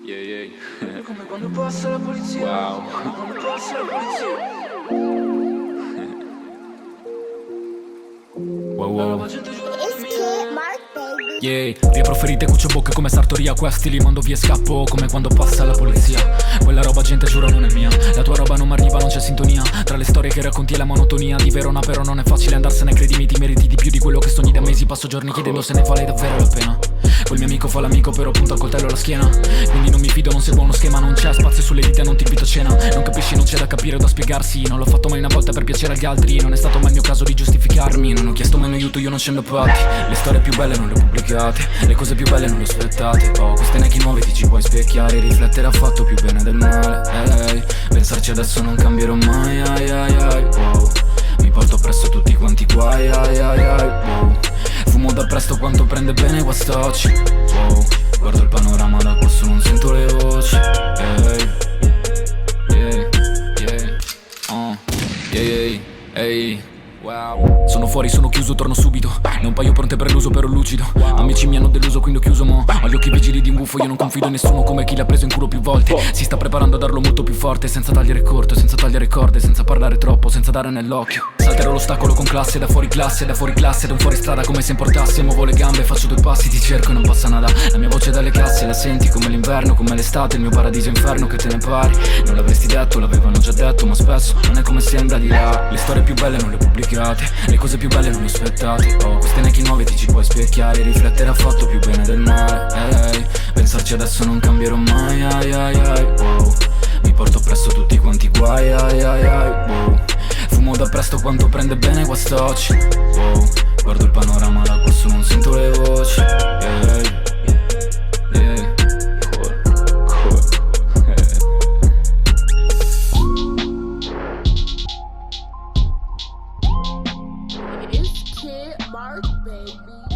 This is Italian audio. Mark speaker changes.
Speaker 1: Yeah, yeah.
Speaker 2: Come quando passa la polizia.
Speaker 1: Wow.
Speaker 2: Come quando passa la polizia.
Speaker 1: Wow,
Speaker 2: La
Speaker 1: wow.
Speaker 2: roba gente giù dalle
Speaker 3: It's
Speaker 2: mie.
Speaker 3: Kid Mark, baby.
Speaker 4: Yeah, via proferite cuccio bocche come sartoria. Questi li mando via e scappo come quando passa la polizia. Quella roba gente giuro non è mia. La tua roba non mi arriva, non c'è sintonia. Tra le storie che racconti e la monotonia di Verona però non è facile andarsene. Credimi ti meriti di più di quello che sogni da mesi. Passo giorni chiedendo se ne vale davvero la pena. Quel mio amico fa l'amico però punta il coltello alla schiena. Quindi non mi fido, non seguo uno schema. Non c'è spazio sulle dita, non ti invito a cena. Non capisci, non c'è da capire o da spiegarsi. Non l'ho fatto mai una volta per piacere agli altri. Non è stato mai il mio caso di giustificarmi. Non ho chiesto mai un aiuto, io non scendo a patti. Le storie più belle non le ho pubblicate. Le cose più belle non le ho aspettate. Oh, queste nechi nuove ti ci puoi specchiare. Riflettere ha fatto più bene del male. Pensarci adesso non cambierò mai. Wow. Mi porto presso tutti quanti guai. Wow. Fumo da presto quanto prende bene guastacci. Wow. Guardo il panorama da quassù, non sento le voci. Yeah. Wow. Sono fuori, sono chiuso, torno subito. Ne ho un paio pronte per l'uso, però lucido. Amici mi hanno deluso, quindi ho chiuso mo. Ho gli occhi vigili di un gufo, io non confido in nessuno come chi l'ha preso in culo più volte. Si sta preparando a darlo molto più forte, senza tagliare corto, senza tagliare corde, senza parlare troppo, senza dare nell'occhio. Salterò l'ostacolo con classe, da fuori classe, da un fuoristrada come se importasse. Muovo le gambe, faccio due passi, ti cerco e non passa nada. La mia voce dalle classi, la senti come l'inverno, come l'estate, il mio paradiso inferno, che te ne pari? Non l'avresti detto, l'avevano già detto, ma spesso non è come sembra di là. Le storie più belle non le ho pubblicate, le cose più belle non le ho aspettate. Oh, queste nechi nuove ti ci puoi specchiare. Riflettere ha fatto più bene del male. Pensarci adesso non cambierò mai. Wow. Mi porto presso tutti quanti guai. Wow. Fumo da presto quanto prende bene guastacci. Wow. Guardo il panorama da quassù, non sento le voci.
Speaker 3: It's Kid Mark, baby.